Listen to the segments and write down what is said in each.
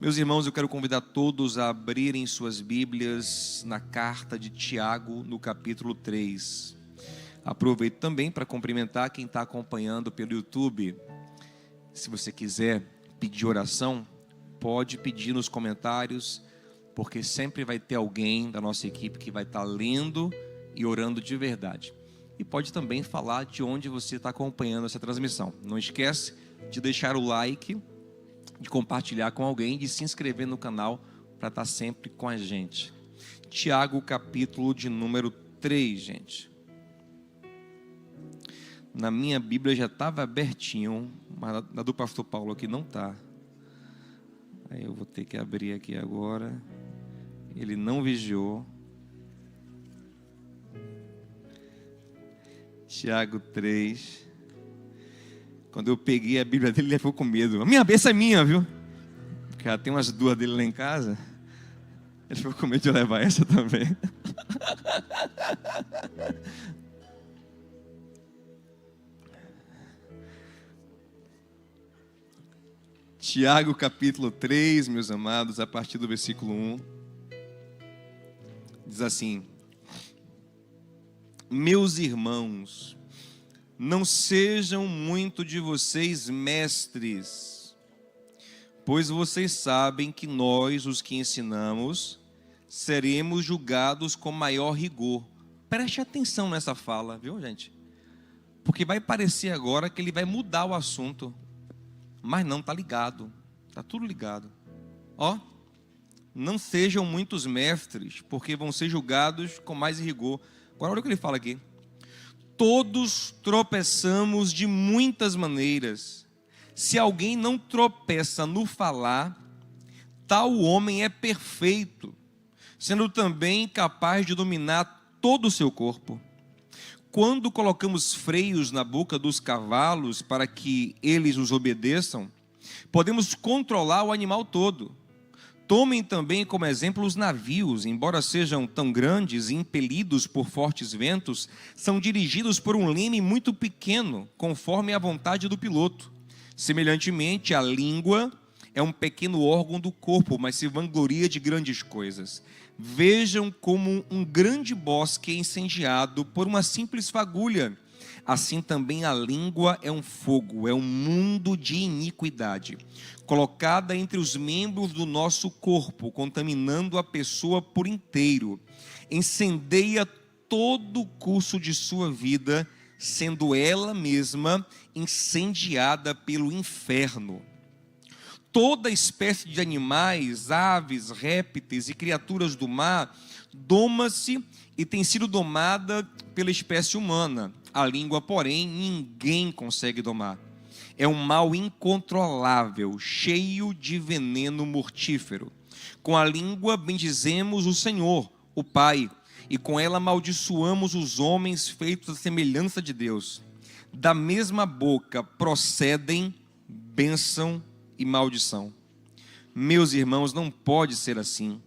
Meus irmãos, eu quero convidar todos a abrirem suas Bíblias na carta de Tiago, no capítulo 3. Aproveito também para cumprimentar quem está acompanhando pelo YouTube. Se você quiser pedir oração, pode pedir nos comentários, porque sempre vai ter alguém da nossa equipe que vai estar lendo e orando de verdade. E pode também falar de onde você está acompanhando essa transmissão. Não esquece de deixar o like, de compartilhar com alguém, de se inscrever no canal para estar sempre com a gente. Tiago, capítulo de número 3, gente. Na minha Bíblia já estava abertinho, mas na do pastor Paulo aqui não está. Aí eu vou ter que abrir aqui agora. Ele não vigiou. Tiago 3. Quando eu peguei a Bíblia dele, ele ficou com medo. A minha bênção é minha, viu? Porque já tem umas duas dele lá em casa. Ele ficou com medo de eu levar essa também. Tiago capítulo 3, meus amados, a partir do versículo 1. Diz assim: Meus irmãos, não sejam muito de vocês mestres, pois vocês sabem que nós, os que ensinamos, seremos julgados com maior rigor. Preste atenção nessa fala, viu, gente? Porque vai parecer agora que ele vai mudar o assunto, mas não, está ligado, está tudo ligado. Ó, não sejam muitos mestres, porque vão ser julgados com mais rigor. Agora olha o que ele fala aqui. Todos tropeçamos de muitas maneiras. Se alguém não tropeça no falar, tal homem é perfeito, sendo também capaz de dominar todo o seu corpo. Quando colocamos freios na boca dos cavalos para que eles nos obedeçam, podemos controlar o animal todo. Tomem também como exemplo os navios, embora sejam tão grandes e impelidos por fortes ventos, são dirigidos por um leme muito pequeno, conforme a vontade do piloto. Semelhantemente, a língua é um pequeno órgão do corpo, mas se vangloria de grandes coisas. Vejam como um grande bosque é incendiado por uma simples fagulha. Assim também a língua é um fogo, é um mundo de iniquidade, colocada entre os membros do nosso corpo, contaminando a pessoa por inteiro. Incendeia todo o curso de sua vida, sendo ela mesma incendiada pelo inferno. Toda espécie de animais, aves, répteis e criaturas do mar doma-se e tem sido domada pela espécie humana. A língua, porém, ninguém consegue domar. É um mal incontrolável, cheio de veneno mortífero. Com a língua bendizemos o Senhor, o Pai, e com ela amaldiçoamos os homens feitos à semelhança de Deus. Da mesma boca procedem bênção e maldição. Meus irmãos, não pode ser assim.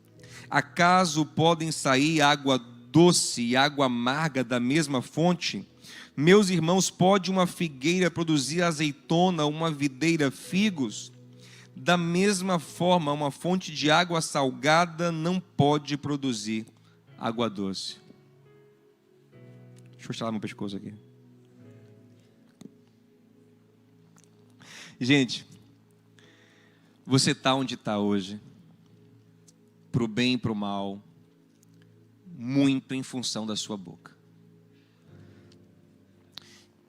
Acaso podem sair água doce e água amarga da mesma fonte? Meus irmãos, pode uma figueira produzir azeitona, uma videira figos? Da mesma forma, uma fonte de água salgada não pode produzir água doce. Deixa eu estalar meu pescoço aqui. Gente, você está onde está hoje, para o bem e para o mal, muito em função da sua boca.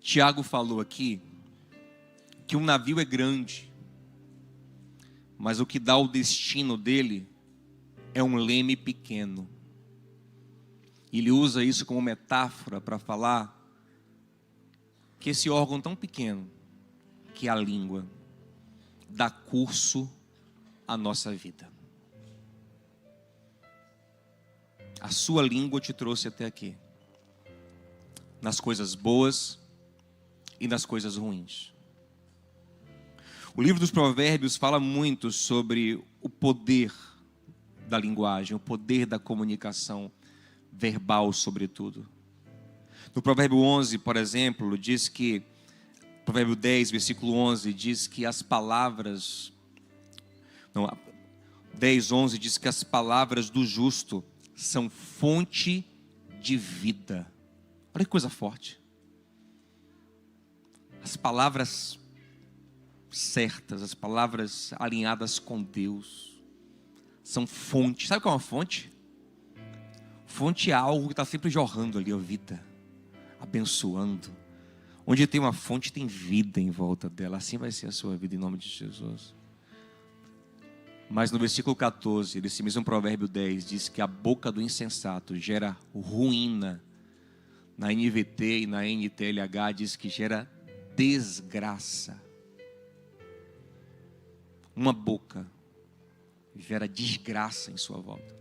Tiago falou aqui que um navio é grande, mas o que dá o destino dele é um leme pequeno. Ele usa isso como metáfora para falar que esse órgão tão pequeno, que é a língua, dá curso à nossa vida. A sua língua te trouxe até aqui, nas coisas boas e nas coisas ruins. O livro dos Provérbios fala muito sobre o poder da linguagem, o poder da comunicação verbal, sobretudo. No Provérbio 11, por exemplo, diz que, Provérbio 10, versículo 11, diz que as palavras, não, 10:11 diz que as palavras do justo são fonte de vida. Olha que coisa forte. As palavras certas, as palavras alinhadas com Deus, são fonte. Sabe o que é uma fonte? Fonte é algo que está sempre jorrando ali a vida, abençoando. Onde tem uma fonte tem vida em volta dela. Assim vai ser a sua vida em nome de Jesus. Mas no versículo 14 desse mesmo provérbio 10 diz que a boca do insensato gera ruína. Na NVT e na NTLH diz que gera desgraça. Uma boca gera desgraça em sua volta.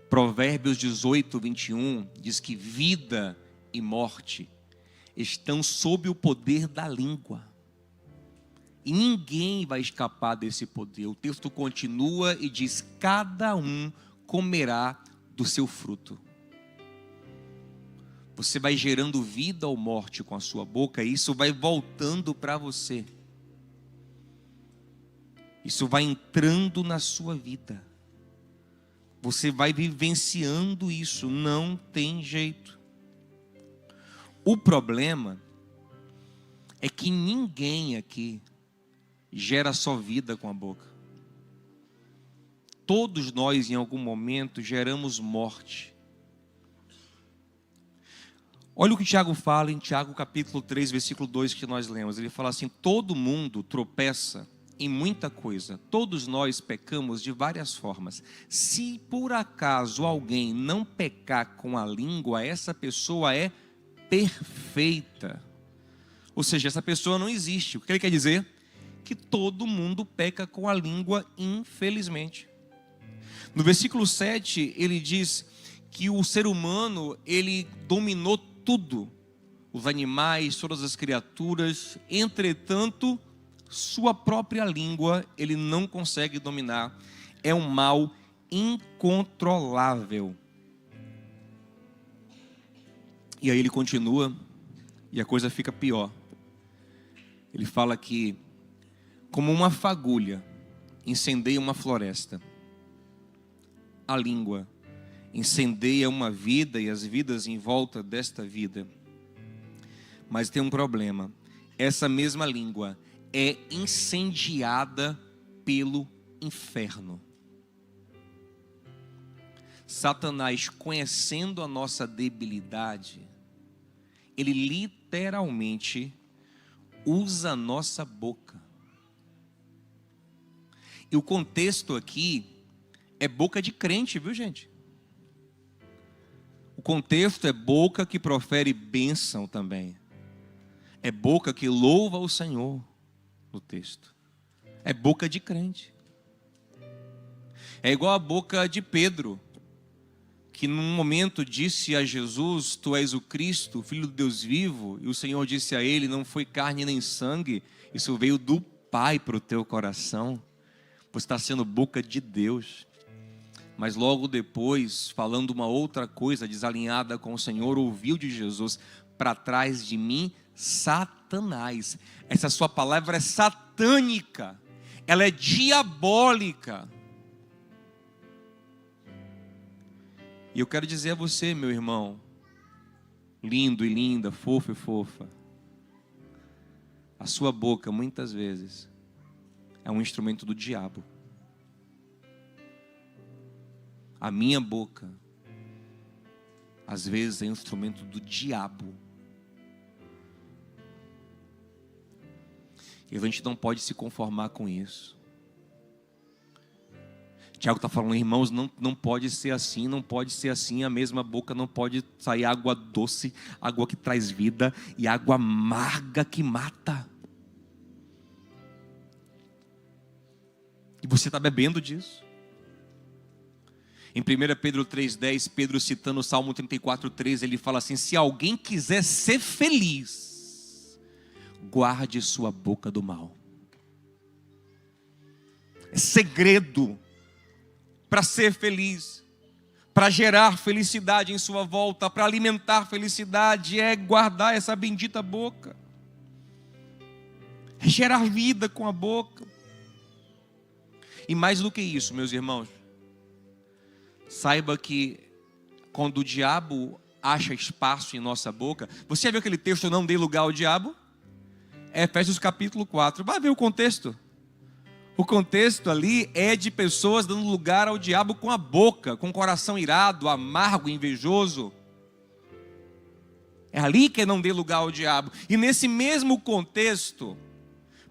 Provérbios 18:21 diz que vida e morte estão sob o poder da língua. E ninguém vai escapar desse poder. O texto continua e diz: cada um comerá do seu fruto. Você vai gerando vida ou morte com a sua boca, e isso vai voltando para você. Isso vai entrando na sua vida. Você vai vivenciando isso, não tem jeito. O problema é que ninguém aqui gera só vida com a boca. Todos nós em algum momento geramos morte. Olha o que Tiago fala em Tiago capítulo 3, versículo 2 que nós lemos. Ele fala assim: todo mundo tropeça em muita coisa. Todos nós pecamos de várias formas. Se por acaso alguém não pecar com a língua, essa pessoa é perfeita. Ou seja, essa pessoa não existe. O que ele quer dizer? Que todo mundo peca com a língua, infelizmente. No versículo 7, ele diz que o ser humano, ele dominou tudo. Os animais, todas as criaturas. Entretanto, sua própria língua, ele não consegue dominar. É um mal incontrolável. E aí ele continua, e a coisa fica pior. Ele fala que, como uma fagulha incendeia uma floresta, a língua incendeia uma vida e as vidas em volta desta vida. Mas tem um problema: essa mesma língua é incendiada pelo inferno. Satanás, conhecendo a nossa debilidade, ele literalmente usa a nossa boca. E o contexto aqui é boca de crente, viu, gente? O contexto é boca que profere bênção também. É boca que louva o Senhor no texto. É boca de crente. É igual a boca de Pedro, que num momento disse a Jesus: tu és o Cristo, o Filho do Deus vivo. E o Senhor disse a ele: não foi carne nem sangue, isso veio do Pai para o teu coração. Você está sendo boca de Deus. Mas logo depois, falando uma outra coisa desalinhada com o Senhor, ouviu de Jesus: para trás de mim, Satanás. Essa sua palavra é satânica, ela é diabólica. E eu quero dizer a você, meu irmão, lindo e linda, fofo e fofa, a sua boca muitas vezes é um instrumento do diabo. A minha boca às vezes é um instrumento do diabo. E a gente não pode se conformar com isso. Tiago está falando: irmãos, não pode ser assim, não pode ser assim. A mesma boca não pode sair água doce, água que traz vida, e água amarga que mata. E você está bebendo disso. Em 1 Pedro 3,10, Pedro citando o Salmo 34,13, ele fala assim: se alguém quiser ser feliz, guarde sua boca do mal. É segredo para ser feliz, para gerar felicidade em sua volta, para alimentar felicidade, é guardar essa bendita boca, é gerar vida com a boca. E mais do que isso, meus irmãos, saiba que quando o diabo acha espaço em nossa boca, você já viu aquele texto, não dê lugar ao diabo? É Efésios capítulo 4, vai ver o contexto. O contexto ali é de pessoas dando lugar ao diabo com a boca, com o coração irado, amargo, invejoso. É ali que não dê lugar ao diabo. E nesse mesmo contexto,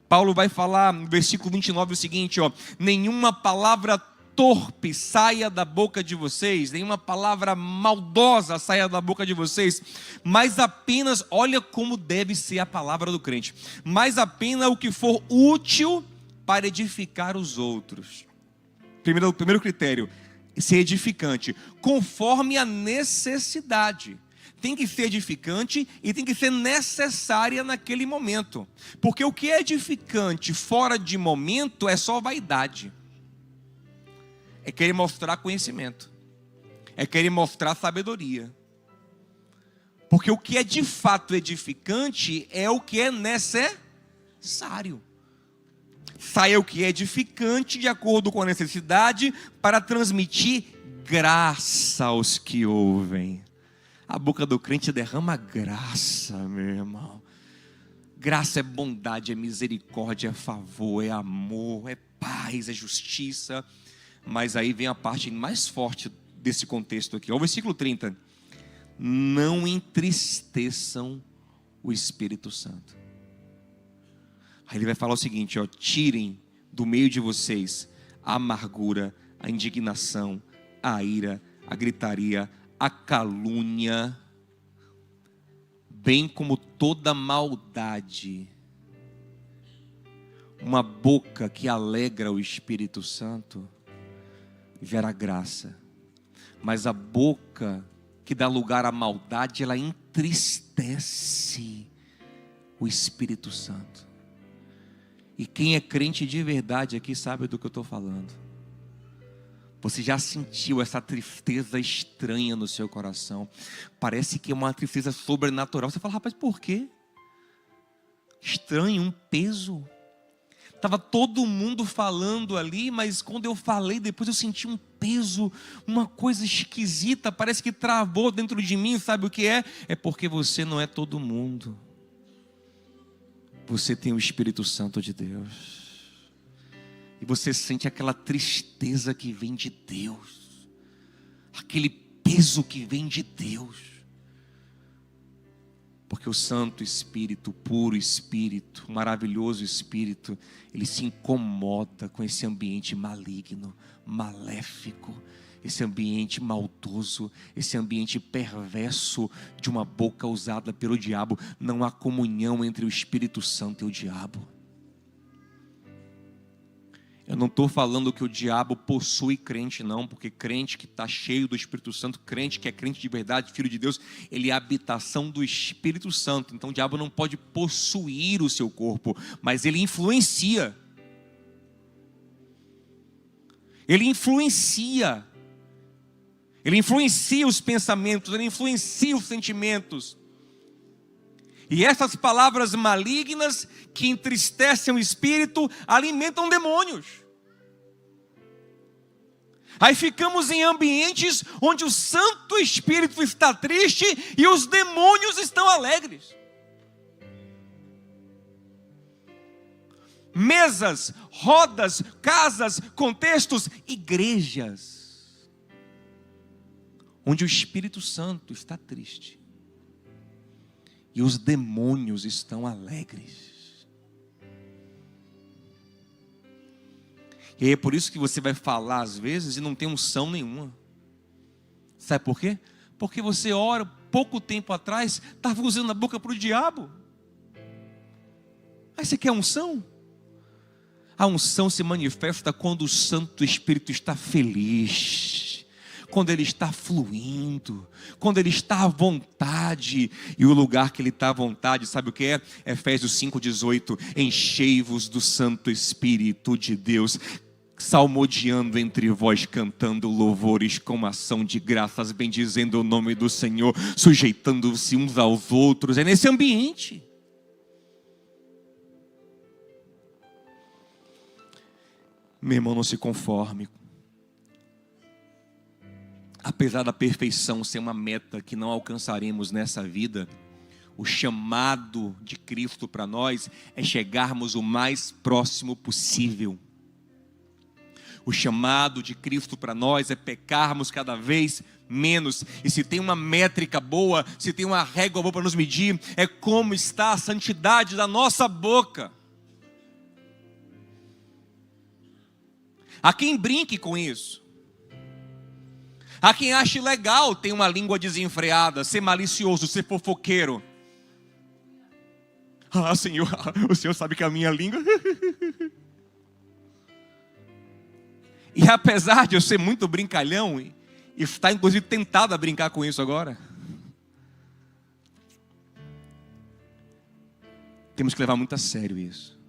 Paulo vai falar no versículo 29 o seguinte, ó: nenhuma palavra torpe saia da boca de vocês, nenhuma palavra maldosa saia da boca de vocês, mas apenas, olha como deve ser a palavra do crente, mas apenas o que for útil para edificar os outros. Primeiro critério, ser edificante, conforme a necessidade. Tem que ser edificante e tem que ser necessária naquele momento. Porque o que é edificante fora de momento é só vaidade. É querer mostrar conhecimento. É querer mostrar sabedoria. Porque o que é de fato edificante é o que é necessário. Saia o que é edificante de acordo com a necessidade para transmitir graça aos que ouvem. A boca do crente derrama graça, meu irmão. Graça é bondade, é misericórdia, é favor, é amor, é paz, é justiça. Mas aí vem a parte mais forte desse contexto aqui. Ó, o versículo 30. Não entristeçam o Espírito Santo. Aí ele vai falar o seguinte, ó: tirem do meio de vocês a amargura, a indignação, a ira, a gritaria, a calúnia, bem como toda maldade. Uma boca que alegra o Espírito Santo gera graça, mas a boca que dá lugar à maldade, ela entristece o Espírito Santo. E quem é crente de verdade aqui sabe do que eu estou falando. Você já sentiu essa tristeza estranha no seu coração? Parece que é uma tristeza sobrenatural. Você fala, rapaz, por quê? Estranho, um peso. Estava todo mundo falando ali, mas quando eu falei, depois eu senti um peso, uma coisa esquisita, parece que travou dentro de mim. Sabe o que é? É porque você não é todo mundo. Você tem o Espírito Santo de Deus. E você sente aquela tristeza que vem de Deus. Aquele peso que vem de Deus. Porque o Santo Espírito, o puro Espírito, o maravilhoso Espírito, ele se incomoda com esse ambiente maligno, maléfico, esse ambiente maldoso, esse ambiente perverso de uma boca usada pelo diabo. Não há comunhão entre o Espírito Santo e o diabo. Eu não estou falando que o diabo possui crente, não, porque crente que está cheio do Espírito Santo, crente que é crente de verdade, filho de Deus, ele é a habitação do Espírito Santo. Então o diabo não pode possuir o seu corpo, mas ele influencia. Ele influencia. Ele influencia os pensamentos, ele influencia os sentimentos. E essas palavras malignas que entristecem o espírito alimentam demônios. Aí ficamos em ambientes onde o Santo Espírito está triste e os demônios estão alegres. Mesas, rodas, casas, contextos, igrejas onde o Espírito Santo está triste e os demônios estão alegres. E aí é por isso que você vai falar às vezes e não tem unção nenhuma. Sabe por quê? Porque você ora, pouco tempo atrás, estava usando a boca para o diabo. Aí você quer unção? A unção se manifesta quando o Santo Espírito está feliz, quando ele está fluindo, quando ele está à vontade. E o lugar que ele está à vontade, sabe o que é? Efésios 5,18: enchei-vos do Santo Espírito de Deus, salmodiando entre vós, cantando louvores com ação de graças, bendizendo o nome do Senhor, sujeitando-se uns aos outros. É nesse ambiente. Meu irmão, não se conforme. Apesar da perfeição ser uma meta que não alcançaremos nessa vida, o chamado de Cristo para nós é chegarmos o mais próximo possível. O chamado de Cristo para nós é pecarmos cada vez menos. E se tem uma métrica boa, se tem uma régua boa para nos medir, é como está a santidade da nossa boca. Há quem brinque com isso. Há quem ache legal ter uma língua desenfreada, ser malicioso, ser fofoqueiro. Ah, Senhor, o Senhor sabe que a minha língua... E apesar de eu ser muito brincalhão, e estar inclusive tentado a brincar com isso agora, temos que levar muito a sério isso.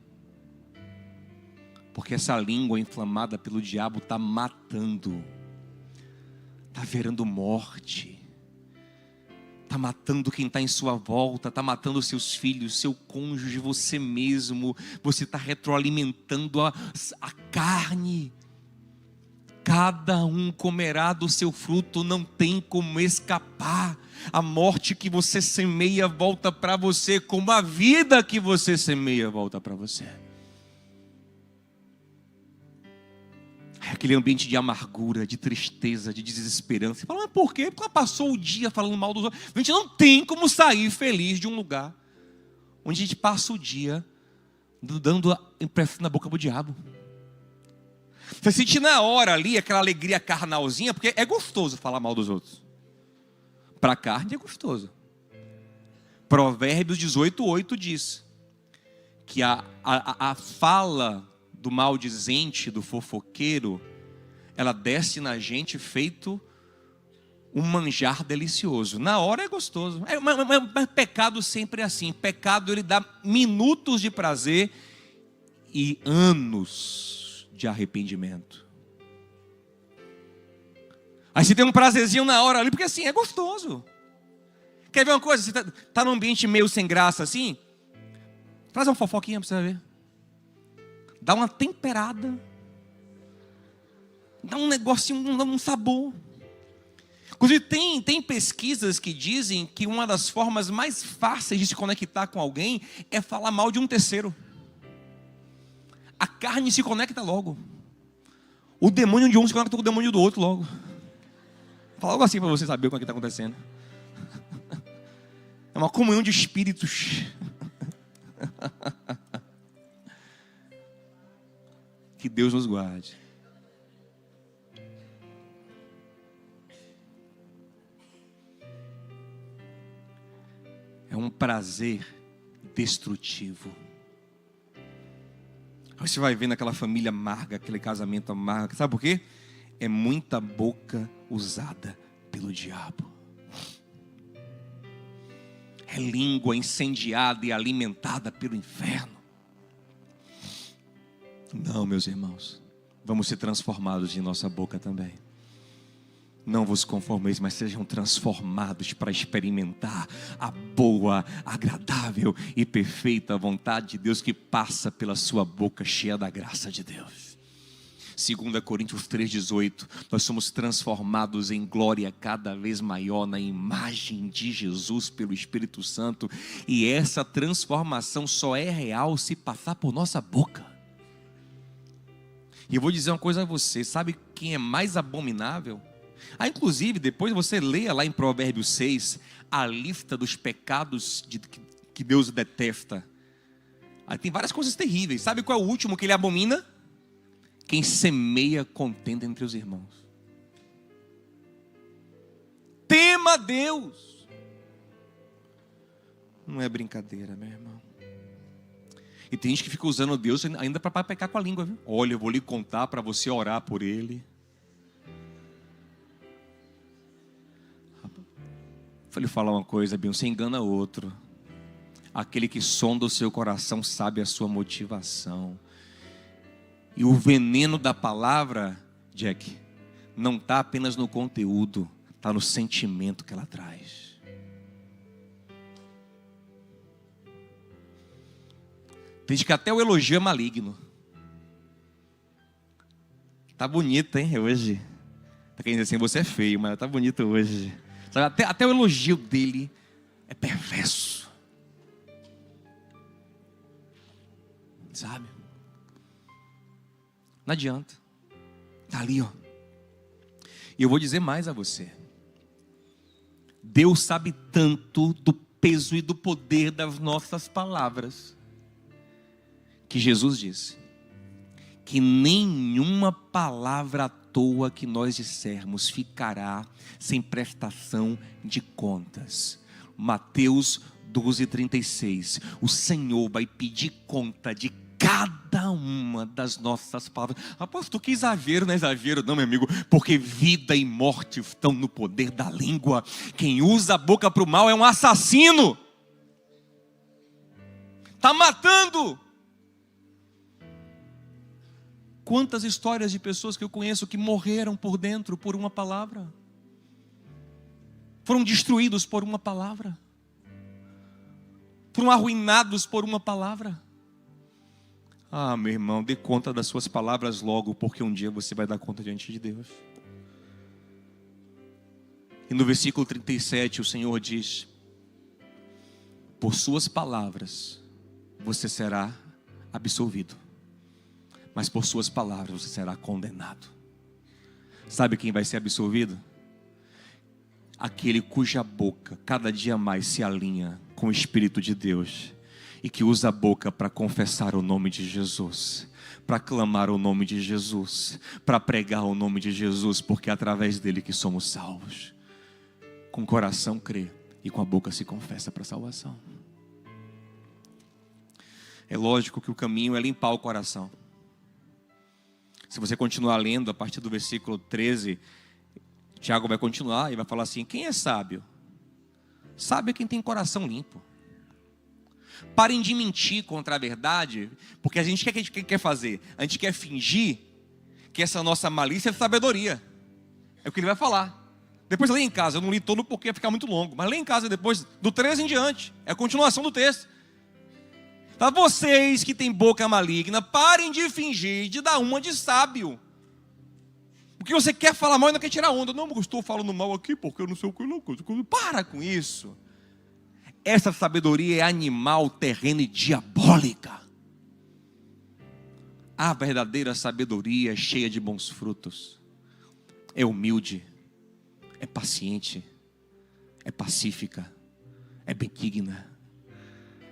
Porque essa língua inflamada pelo diabo está matando, está gerando morte, está matando quem está em sua volta, está matando seus filhos, seu cônjuge, você mesmo. Você está retroalimentando a carne. Cada um comerá do seu fruto, não tem como escapar. A morte que você semeia volta para você, como a vida que você semeia volta para você. É aquele ambiente de amargura, de tristeza, de desesperança. Você fala, mas por quê? Porque ela passou o dia falando mal dos outros. A gente não tem como sair feliz de um lugar onde a gente passa o dia dando impressão na boca do diabo. Você sente na hora ali aquela alegria carnalzinha, porque é gostoso falar mal dos outros. Para a carne é gostoso. Provérbios 18:8 diz que a fala do maldizente, do fofoqueiro, ela desce na gente feito um manjar delicioso. Na hora é gostoso. Mas pecado sempre é assim. Pecado, ele dá minutos de prazer e anos de arrependimento. Aí você tem um prazerzinho na hora ali, porque assim, é gostoso. Quer ver uma coisa? Você tá num ambiente meio sem graça assim, traz uma fofoquinha para você ver. Dá uma temperada, dá um negocinho, um sabor. Inclusive tem pesquisas que dizem que uma das formas mais fáceis de se conectar com alguém é falar mal de um terceiro. A carne se conecta logo. O demônio de um se conecta com o demônio do outro logo. Fala algo assim para você saber o que está acontecendo. É uma comunhão de espíritos. Que Deus nos guarde. É um prazer destrutivo. Aí você vai vendo aquela família amarga, aquele casamento amargo. Sabe por quê? É muita boca usada pelo diabo. É língua incendiada e alimentada pelo inferno. Não, meus irmãos, vamos ser transformados em nossa boca também. Não vos conformeis, mas sejam transformados para experimentar a boa, agradável e perfeita vontade de Deus que passa pela sua boca cheia da graça de Deus. 2 Coríntios 3,18, nós somos transformados em glória cada vez maior na imagem de Jesus pelo Espírito Santo. E essa transformação só é real se passar por nossa boca. E eu vou dizer uma coisa a você, sabe quem é mais abominável? Inclusive, depois você leia lá em Provérbios 6, a lista dos pecados que Deus detesta. Aí tem várias coisas terríveis. Sabe qual é o último que ele abomina? Quem semeia contenda entre os irmãos. Tema Deus. Não é brincadeira, meu irmão. E tem gente que fica usando Deus ainda para pecar com a língua, viu? Olha, eu vou lhe contar para você orar por ele. Vou lhe falar uma coisa, Bion, você engana outro. Aquele que sonda o seu coração sabe a sua motivação. E o veneno da palavra, Jack, não está apenas no conteúdo, está no sentimento que ela traz. Tem gente que até o elogio é maligno. Tá bonito, hein, hoje. Tá querendo dizer assim, você é feio, mas tá bonito hoje. Sabe, até o elogio dele é perverso. Sabe? Não adianta. Tá ali, ó. E eu vou dizer mais a você. Deus sabe tanto do peso e do poder das nossas palavras, que Jesus disse que nenhuma palavra à toa que nós dissermos ficará sem prestação de contas. Mateus 12:36. O Senhor vai pedir conta de cada uma das nossas palavras. Apóstolo, que exagero, não é exagero não, meu amigo, porque vida e morte estão no poder da língua. Quem usa a boca para o mal é um assassino. Está matando. Quantas histórias de pessoas que eu conheço que morreram por dentro por uma palavra, foram destruídos por uma palavra, foram arruinados por uma palavra. Ah, meu irmão, dê conta das suas palavras logo, porque um dia você vai dar conta diante de Deus. E no versículo 37 o Senhor diz: por suas palavras você será absolvido, mas por suas palavras você será condenado. Sabe quem vai ser absolvido? Aquele cuja boca cada dia mais se alinha com o Espírito de Deus e que usa a boca para confessar o nome de Jesus, para clamar o nome de Jesus, para pregar o nome de Jesus, porque é através dele que somos salvos. Com o coração crê e com a boca se confessa para a salvação. É lógico que o caminho é limpar o coração. Se você continuar lendo a partir do versículo 13, Tiago vai continuar e vai falar assim: quem é sábio? Sábio é quem tem coração limpo. Parem de mentir contra a verdade, porque a gente quer fazer? A gente quer fingir que essa nossa malícia é sabedoria. É o que ele vai falar. Depois lê em casa, eu não li todo porque ia ficar muito longo, mas lê em casa depois, do 13 em diante, é a continuação do texto. Tá, vocês que têm boca maligna, parem de fingir, de dar uma de sábio. Porque você quer falar mal e não quer tirar onda. Não, eu estou falando mal aqui porque eu não sei o que não. Para com isso. Essa sabedoria é animal, terrena e diabólica. A verdadeira sabedoria é cheia de bons frutos. É humilde, é paciente, é pacífica, é benigna.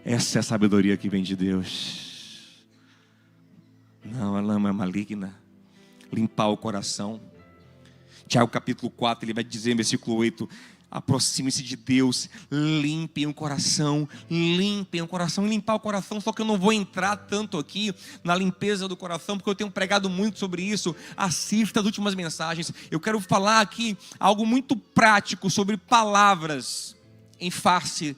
Essa é a sabedoria que vem de Deus. Não, ela não é maligna. Limpar o coração. Tiago capítulo 4, ele vai dizer no versículo 8: aproxime-se de Deus, limpem o coração, limpem o coração. E limpar o coração, só que eu não vou entrar tanto aqui na limpeza do coração, porque eu tenho pregado muito sobre isso. Assista as últimas mensagens. Eu quero falar aqui algo muito prático sobre palavras em face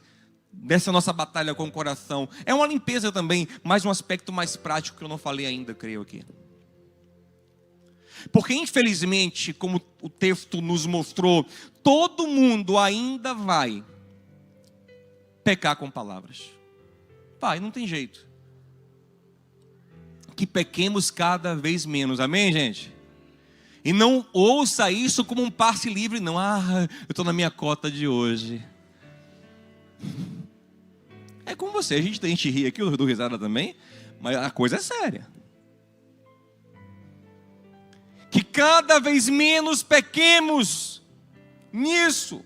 dessa nossa batalha com o coração. É uma limpeza também, mas um aspecto mais prático que eu não falei ainda, creio aqui. Porque infelizmente, como o texto nos mostrou, todo mundo ainda vai pecar com palavras. Vai, não tem jeito. Que pequemos cada vez menos, amém, gente? E não ouça isso como um passe livre, não. Ah, eu estou na minha cota de hoje. É como você, a gente ri aqui, eu dou risada também, mas a coisa é séria. Que cada vez menos pequemos nisso.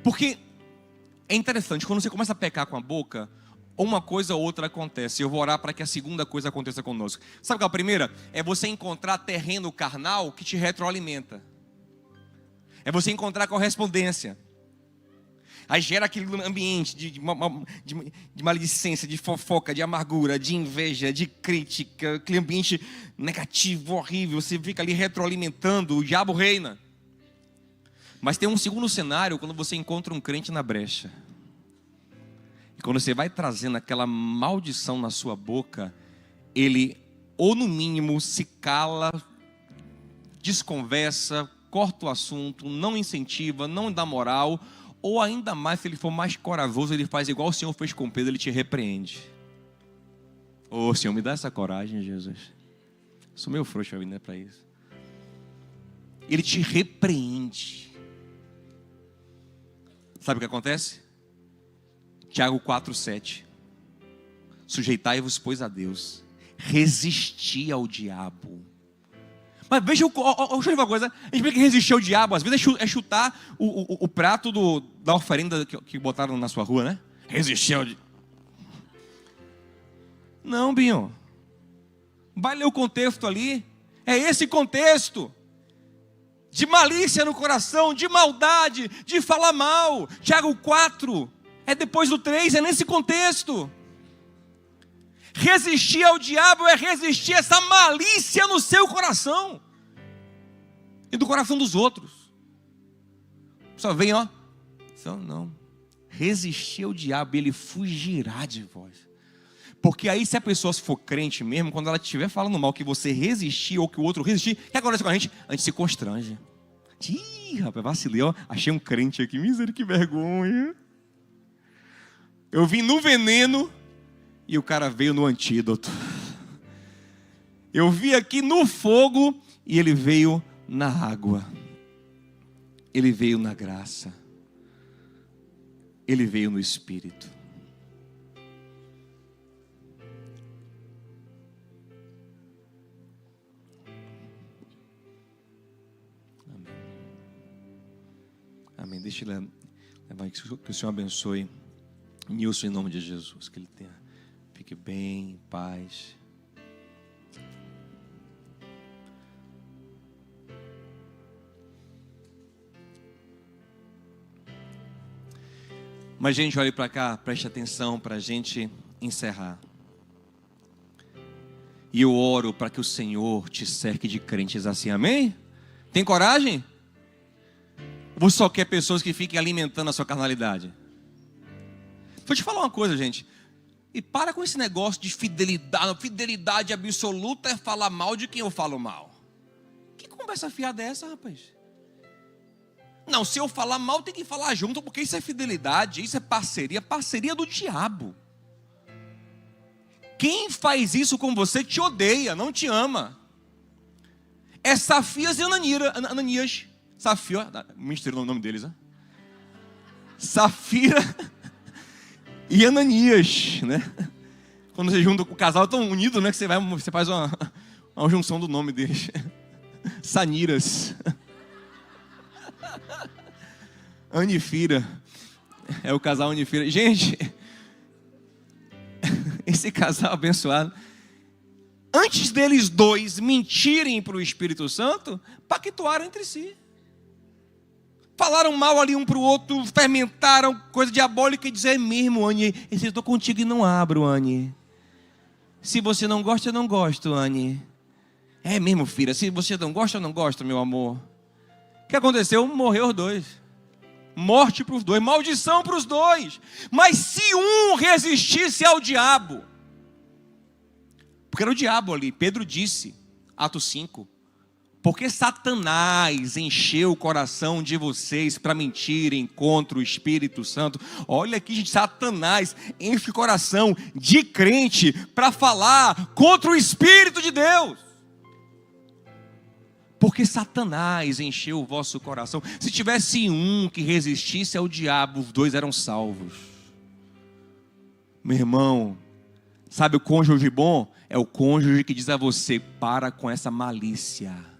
Porque é interessante, quando você começa a pecar com a boca, uma coisa ou outra acontece. Eu vou orar para que a segunda coisa aconteça conosco. Sabe qual é a primeira? É você encontrar terreno carnal que te retroalimenta. É você encontrar correspondência. Aí gera aquele ambiente de maledicência, de fofoca, de amargura, de inveja, de crítica, aquele ambiente negativo, horrível. Você fica ali retroalimentando, o diabo reina. Mas tem um segundo cenário, quando você encontra um crente na brecha. E quando você vai trazendo aquela maldição na sua boca, ele, ou no mínimo, se cala, desconversa, corta o assunto, não incentiva, não dá moral. Ou ainda mais, se ele for mais corajoso, ele faz igual o Senhor fez com Pedro, ele te repreende. Ô Senhor, me dá essa coragem, Jesus. Sou meio frouxo ainda para isso. Ele te repreende. Sabe o que acontece? Tiago 4,7. Sujeitai-vos, pois, a Deus. Resisti ao diabo. Mas veja, deixa eu ver uma coisa. A gente vê que resistir ao diabo, às vezes é chutar o prato da oferenda que botaram na sua rua, né? Resistir ao diabo. Não, Binho. Vai ler o contexto ali. É esse contexto. De malícia no coração, de maldade, de falar mal. Tiago 4, é depois do 3, é nesse contexto. Resistir ao diabo é resistir essa malícia no seu coração. E do coração dos outros. Só vem, ó. Só não. Resistir ao diabo, ele fugirá de vós. Porque aí, se a pessoa for crente mesmo, quando ela estiver falando mal, que você resistir ou que o outro resistir, o que acontece com a gente? A gente se constrange. Ih, rapaz, vacilei, ó. Achei um crente aqui, misericórdia, que vergonha. Eu vim no veneno e o cara veio no antídoto. Eu vi aqui no fogo e ele veio na água. Ele veio na graça. Ele veio no Espírito. Amém. Amém. Deixa eu levar aqui, que o Senhor abençoe Nilson em nome de Jesus. Que ele fique bem, em paz. Mas, gente, olhe para cá, preste atenção para a gente encerrar. E eu oro para que o Senhor te cerque de crentes assim, amém? Tem coragem? Ou você só quer pessoas que fiquem alimentando a sua carnalidade? Vou te falar uma coisa, gente. E para com esse negócio de fidelidade. Fidelidade absoluta é falar mal de quem eu falo mal. Que conversa fiada é essa, rapaz? Não, se eu falar mal, tem que falar junto, porque isso é fidelidade, isso é parceria. Parceria do diabo. Quem faz isso com você te odeia, não te ama. É Safias e Ananias. Safira, mistério o nome deles, né? Safira e Ananias, né? Quando você junta com o casal tão unido, né? Que você faz uma junção do nome deles. Saniras. Anifira. É o casal Anifira. Gente, esse casal abençoado, antes deles dois mentirem para o Espírito Santo, pactuaram entre si. Falaram mal ali um para o outro, fermentaram coisa diabólica e dizer mesmo, Anne, eu estou contigo e não abro, Anne. Se você não gosta, eu não gosto, Anne. É mesmo, filha, se você não gosta, eu não gosto, meu amor. O que aconteceu? Morreu os dois. Morte para os dois, maldição para os dois. Mas se um resistisse ao diabo, porque era o diabo ali, Pedro disse, Atos 5, porque Satanás encheu o coração de vocês para mentirem contra o Espírito Santo. Olha aqui, gente, Satanás enche o coração de crente para falar contra o Espírito de Deus. Porque Satanás encheu o vosso coração. Se tivesse um que resistisse ao diabo, os dois eram salvos. Meu irmão, sabe o cônjuge bom? É o cônjuge que diz a você, para com essa malícia.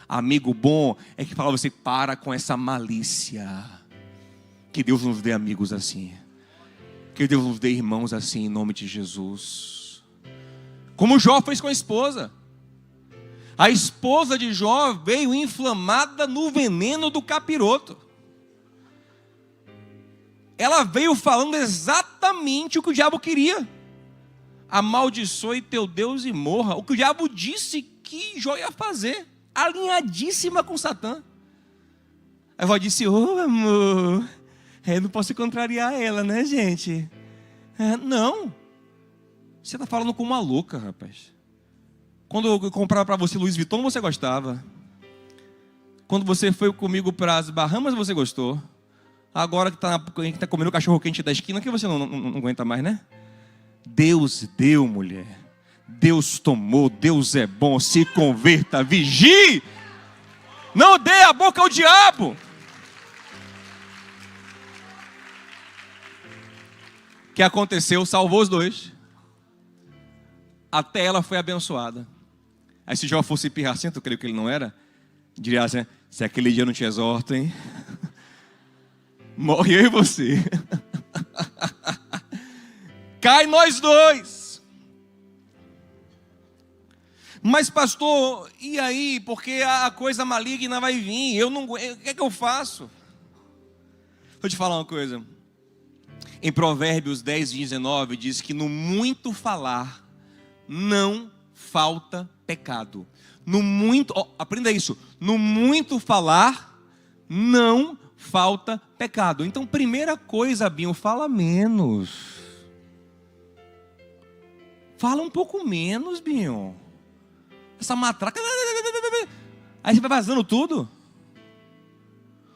Amigo bom é que fala a você, para com essa malícia. Que Deus nos dê amigos assim. Que Deus nos dê irmãos assim, em nome de Jesus. Como Jó fez com a esposa. A esposa de Jó veio inflamada no veneno do capiroto. Ela veio falando exatamente o que o diabo queria. Amaldiçoe teu Deus e morra. O que o diabo disse que Jó ia fazer. Alinhadíssima com Satã. A avó disse, amor, eu não posso contrariar ela, né, gente? Não. Você está falando com uma louca, rapaz. Quando eu comprava para você Louis Vuitton, você gostava. Quando você foi comigo para as Bahamas, você gostou. Agora que a gente está comendo o cachorro quente da esquina, que você não aguenta mais, né? Deus deu, mulher. Deus tomou, Deus é bom, se converta, vigie. Não dê a boca ao diabo. O que aconteceu? Salvou os dois. Até ela foi abençoada. Aí se Jó fosse pirracento, eu creio que ele não era, diria assim: se aquele dia eu não te exorto, hein? Morre eu e você. Cai nós dois. Mas pastor, e aí? Porque a coisa maligna vai vir. Eu não, o que é que eu faço? Vou te falar uma coisa. Em Provérbios 10, 19 diz que no muito falar não falta pecado. No muito, aprenda isso. No muito falar não falta pecado. Então, primeira coisa, Binho, fala menos. Fala um pouco menos, Binho. Essa matraca. Aí você vai vazando tudo.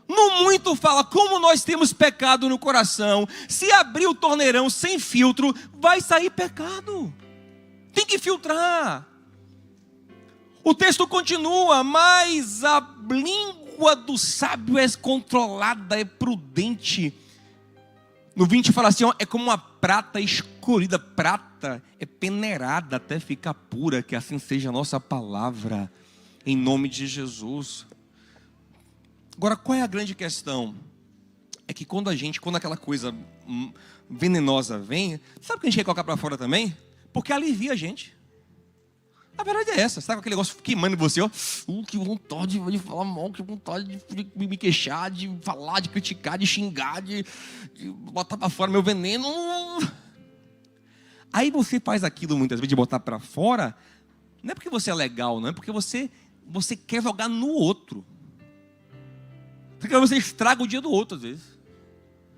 No muito fala, como nós temos pecado no coração. Se abrir o torneirão sem filtro, vai sair pecado. Tem que filtrar. O texto continua, mas a língua do sábio é controlada, é prudente. No 20 fala assim, ó, é como uma prata escolhida. Prata é peneirada até ficar pura, que assim seja a nossa palavra, em nome de Jesus. Agora, qual é a grande questão? É que quando aquela coisa venenosa vem, sabe o que a gente quer colocar para fora também? Porque alivia a gente. A verdade é essa, sabe aquele negócio queimando em você, ó? Que vontade de falar mal, que vontade de me queixar, de falar, de criticar, de xingar, de botar para fora meu veneno. Aí você faz aquilo muitas vezes de botar para fora, não é porque você é legal, não é porque você quer jogar no outro. Porque você estraga o dia do outro às vezes.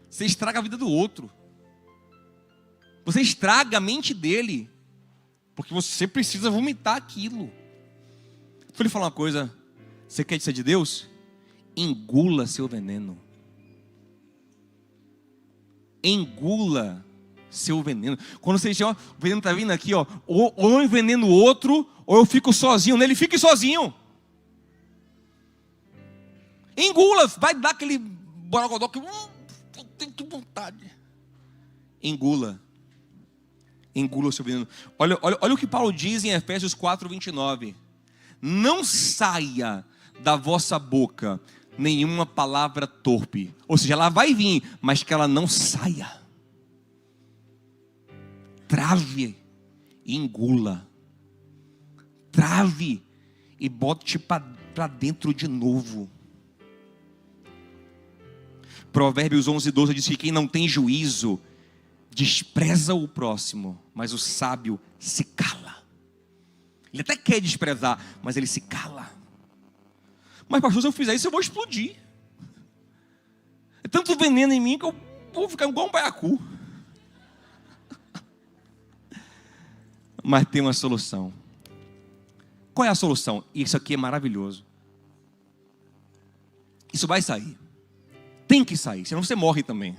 Você estraga a vida do outro. Você estraga a mente dele. Porque você precisa vomitar aquilo. Vou lhe falar uma coisa. Você quer ser de Deus? Engula seu veneno. Engula seu veneno. Quando você diz, ó, o veneno está vindo aqui, ó, ou eu enveneno o outro, ou eu fico sozinho nele, fique sozinho. Engula, vai dar aquele borogodó que eu tenho que vontade. Engula. Engula o seu veneno. Olha o que Paulo diz em Efésios 4, 29. Não saia da vossa boca nenhuma palavra torpe. Ou seja, ela vai vir, mas que ela não saia. Trave e engula. Trave e bote para dentro de novo. Provérbios 11, 12 diz que quem não tem juízo despreza o próximo, mas o sábio se cala. Ele até quer desprezar, mas ele se cala. Mas pastor, se eu fizer isso eu vou explodir. É tanto veneno em mim que eu vou ficar igual um baiacu. Mas tem uma solução. Qual é a solução? Isso aqui é maravilhoso. Isso vai sair. Tem que sair, senão você morre também.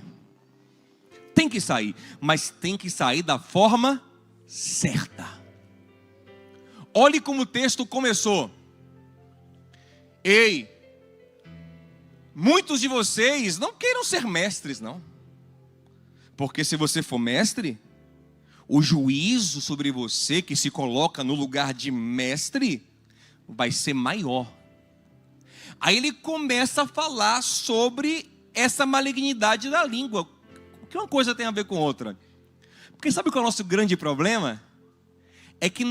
Tem que sair, mas tem que sair da forma certa. Olhe como o texto começou. Ei, muitos de vocês não queiram ser mestres, não. Porque se você for mestre, o juízo sobre você que se coloca no lugar de mestre vai ser maior. Aí ele começa a falar sobre essa malignidade da língua. O que uma coisa tem a ver com outra? Porque sabe qual é o nosso grande problema? É que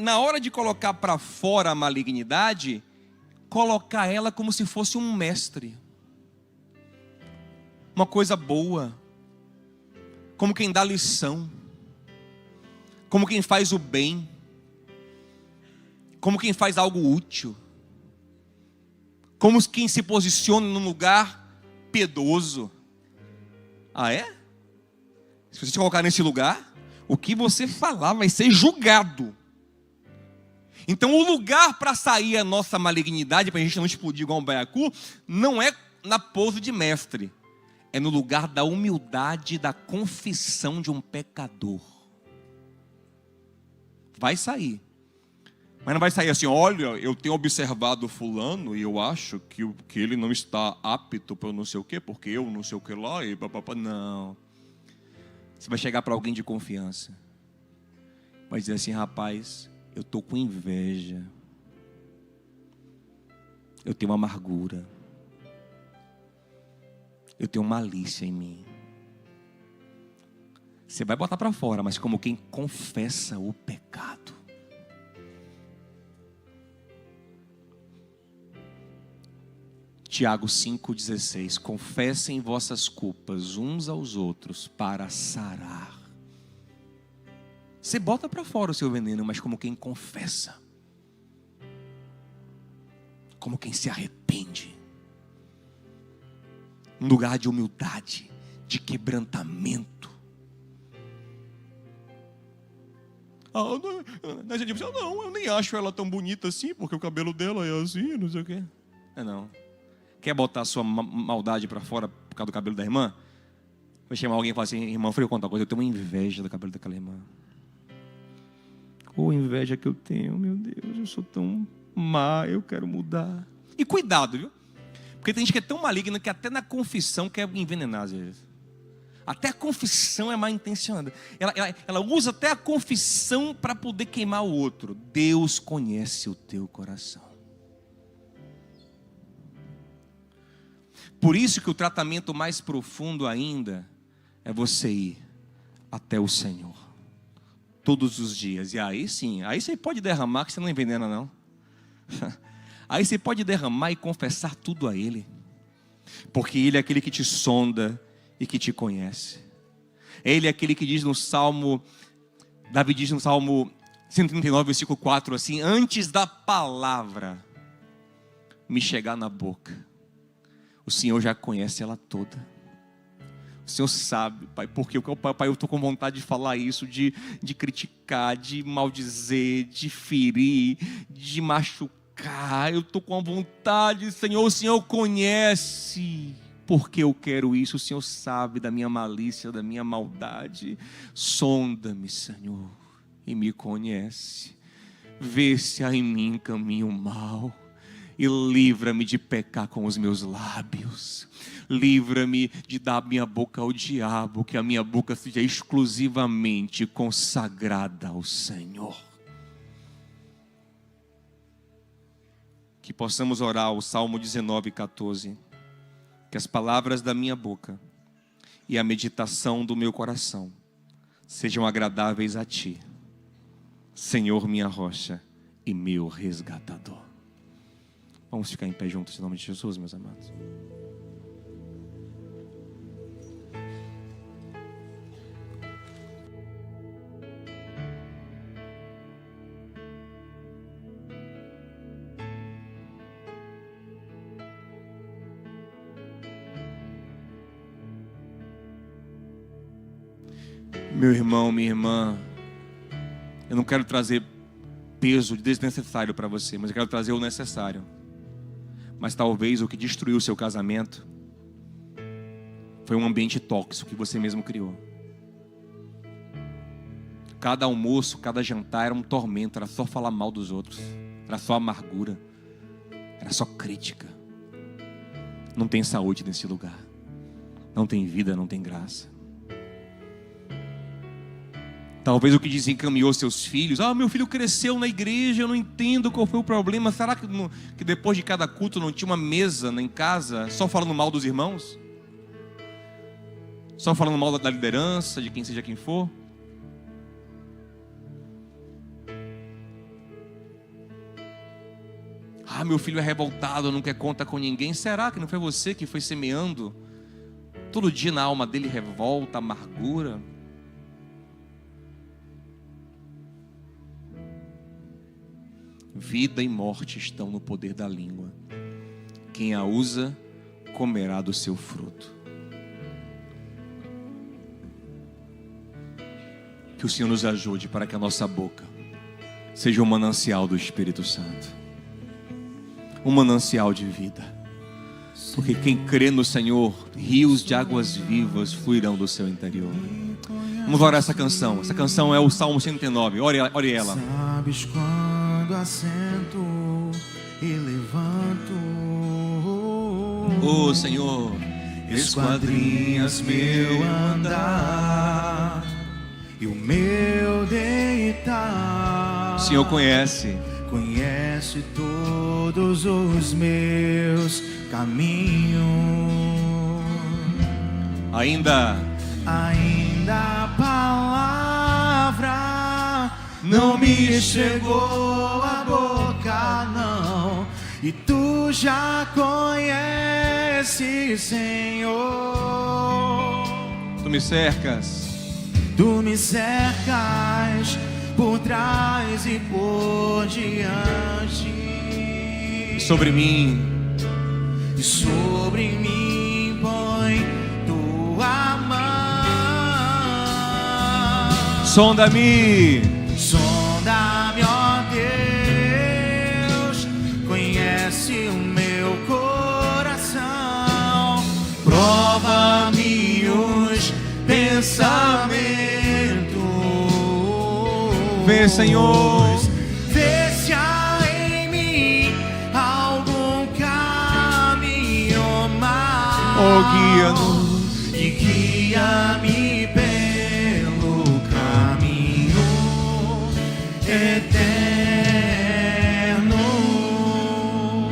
na hora de colocar para fora a malignidade, colocar ela como se fosse um mestre. Uma coisa boa. Como quem dá lição. Como quem faz o bem. Como quem faz algo útil. Como quem se posiciona num lugar piedoso. Ah, é? Se você se colocar nesse lugar, o que você falar vai ser julgado. Então o lugar para sair a nossa malignidade, para a gente não explodir igual um baiacu, não é na pose de mestre. É no lugar da humildade, da confissão de um pecador. Vai sair. Mas não vai sair assim, olha, eu tenho observado fulano e eu acho que ele não está apto para não sei o quê, porque eu não sei o que lá e papapá. Não. Você vai chegar para alguém de confiança. Vai dizer assim, rapaz, eu estou com inveja. Eu tenho amargura. Eu tenho malícia em mim. Você vai botar para fora, mas como quem confessa o pecado. Tiago 5,16. Confessem vossas culpas uns aos outros para sarar. Você bota para fora o seu veneno, mas como quem confessa. Como quem se arrepende. Um lugar de humildade, de quebrantamento. Não, eu nem acho ela tão bonita assim, porque o cabelo dela é assim, não sei o quê. Não. Quer botar a sua maldade para fora por causa do cabelo da irmã? Vai chamar alguém e falar assim, irmã, eu vou contar uma coisa, eu tenho uma inveja do cabelo daquela irmã. Inveja que eu tenho, meu Deus, eu sou tão má, eu quero mudar. E cuidado, viu? Porque tem gente que é tão maligna que até na confissão quer envenenar às vezes. Até a confissão é mal intencionada. Ela usa até a confissão para poder queimar o outro. Deus conhece o teu coração. Por isso que o tratamento mais profundo ainda é você ir até o Senhor. Todos os dias. E aí sim, aí você pode derramar que você não envenena não. Aí você pode derramar e confessar tudo a Ele. Porque Ele é aquele que te sonda e que te conhece. Ele é aquele que diz no Salmo, Davi diz no Salmo 139, versículo 4, assim, antes da palavra me chegar na boca, o Senhor já conhece ela toda. O Senhor sabe, Pai, porque Pai, eu estou com vontade de falar isso, de criticar, de maldizer, de ferir, de machucar. Eu estou com a vontade, Senhor, o Senhor conhece. Porque eu quero isso, o Senhor sabe da minha malícia, da minha maldade. Sonda-me, Senhor, e me conhece. Vê se há em mim caminho mau. E livra-me de pecar com os meus lábios. Livra-me de dar minha boca ao diabo, que a minha boca seja exclusivamente consagrada ao Senhor. Que possamos orar o Salmo 19:14. Que as palavras da minha boca e a meditação do meu coração sejam agradáveis a Ti, Senhor, minha rocha e meu resgatador. Vamos ficar em pé juntos em nome de Jesus, meus amados. Meu irmão, minha irmã, eu não quero trazer peso desnecessário para você, mas eu quero trazer o necessário. Mas talvez o que destruiu o seu casamento foi um ambiente tóxico que você mesmo criou. Cada almoço, cada jantar era um tormento, era só falar mal dos outros, era só amargura, era só crítica. Não tem saúde nesse lugar, não tem vida, não tem graça. Talvez o que desencaminhou seus filhos, meu filho cresceu na igreja, eu não entendo qual foi o problema. Será que depois de cada culto não tinha uma mesa em casa, só falando mal dos irmãos? Só falando mal da liderança, de quem seja quem for? Meu filho é revoltado, não quer conta com ninguém. Será que não foi você que foi semeando todo dia na alma dele revolta, amargura? Vida e morte estão no poder da língua. Quem a usa, comerá do seu fruto. Que o Senhor nos ajude para que a nossa boca seja um manancial do Espírito Santo. Um manancial de vida. Porque quem crê no Senhor, rios de águas vivas fluirão do seu interior. Vamos orar essa canção. Essa canção é o Salmo 139. Ore ela. Sabes quando assento e levanto. Oh Senhor, esquadrinhas meu andar e o meu deitar. o Senhor conhece Todos os meus caminhos. Ainda a palavra não me chegou à boca, não. E tu já conheces, Senhor. Tu me cercas por trás e por diante. e sobre mim põe tua mão. sonda-me, ó Deus, conhece o meu coração, prova-me os pensamentos. vê Senhor, Vê se há em mim algum caminho mau. oh guia-nos E guia-me pelo caminho eterno.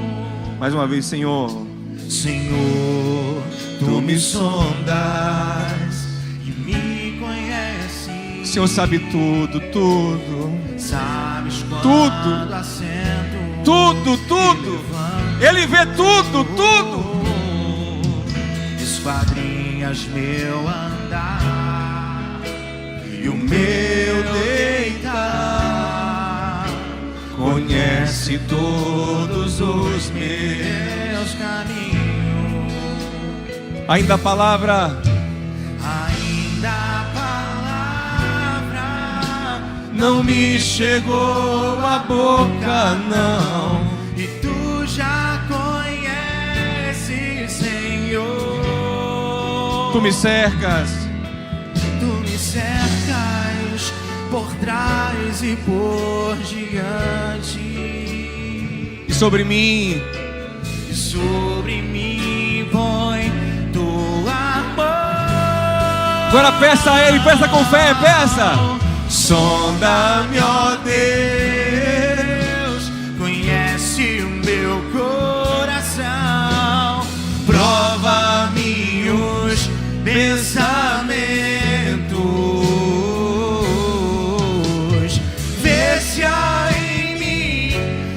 mais uma vez, Senhor. Senhor, tu me sondas e me conheces. O Senhor sabe tudo. Sabes quando Tudo. assento Tudo. Ele vê tudo. esquadrinhas meu andar e o meu deitar. Conhece todos os meus caminhos. Ainda a palavra não me chegou à boca, não. E tu já conheces, Senhor. Tu me cercas por trás e por diante. e sobre mim põe tua mão. agora peça a Ele, peça com fé, peça. Sonda-me, ó Deus, conhece o meu coração, prova-me os pensamentos, vê se há em mim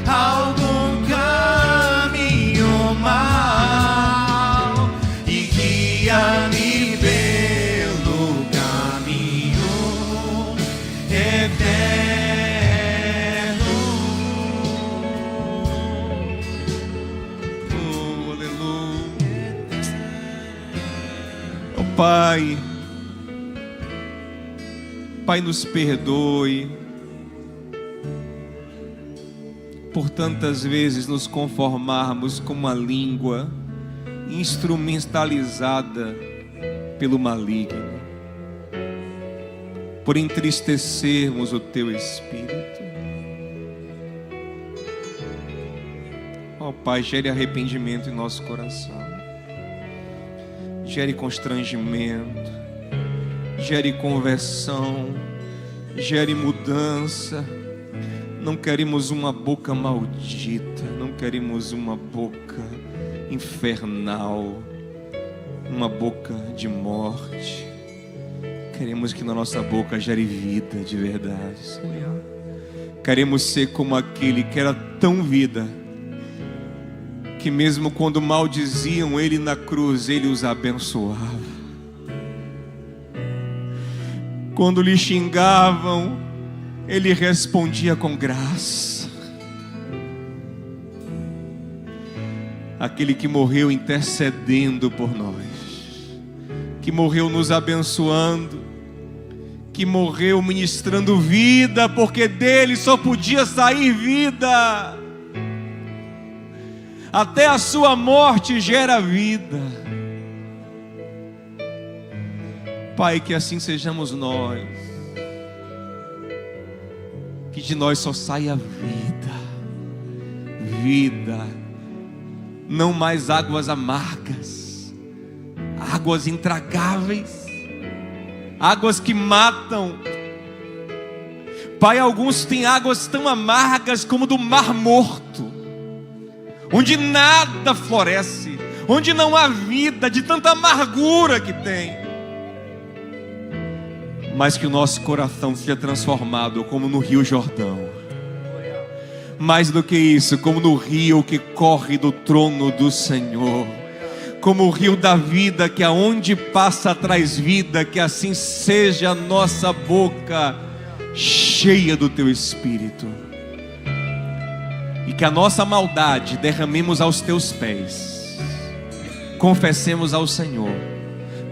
algum caminho mau e guia-me pelo caminho eterno. Oh, aleluia. Oh Pai, nos perdoe por tantas vezes nos conformarmos com uma língua instrumentalizada pelo maligno, por entristecermos o Teu Espírito. Ó Pai, gere arrependimento em nosso coração, gere constrangimento, gere conversão, gere mudança. Não queremos uma boca maldita, não queremos uma boca infernal, uma boca de morte. Queremos que na nossa boca gere vida de verdade, Senhor. Queremos ser como aquele que era tão vida, que mesmo quando maldiziam Ele na cruz, Ele os abençoava. Quando lhe xingavam, Ele respondia com graça. Aquele que morreu intercedendo por nós, que morreu nos abençoando, que morreu ministrando vida, porque dele só podia sair vida. Até a sua morte gera vida. Pai, que assim sejamos nós. Que de nós só saia vida. Vida. Não mais águas amargas. Águas intragáveis. Águas que matam. Pai, alguns têm águas tão amargas como do Mar Morto, onde nada floresce, onde não há vida, de tanta amargura que tem. Mas que o nosso coração seja transformado como no Rio Jordão. Mais do que isso, como no rio que corre do trono do Senhor. Como o rio da vida, que aonde passa traz vida. Que assim seja a nossa boca, cheia do teu Espírito. E que a nossa maldade derramemos aos teus pés. Confessemos ao Senhor.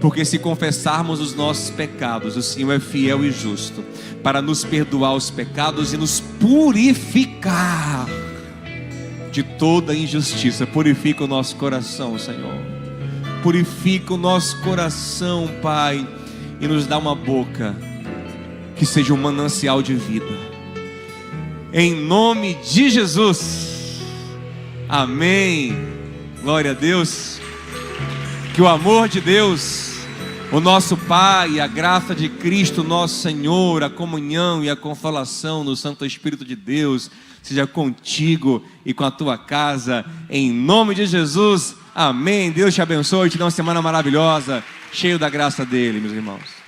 Porque se confessarmos os nossos pecados, o Senhor é fiel e justo para nos perdoar os pecados e nos purificar de toda injustiça. Purifica o nosso coração, Senhor. Purifica o nosso coração, Pai, e nos dá uma boca que seja um manancial de vida. Em nome de Jesus. Amém. Glória a Deus. Que o amor de Deus, o nosso Pai, a graça de Cristo, nosso Senhor, a comunhão e a consolação no Santo Espírito de Deus seja contigo e com a tua casa, em nome de Jesus, amém. Deus te abençoe, te dê uma semana maravilhosa, cheio da graça dele, meus irmãos.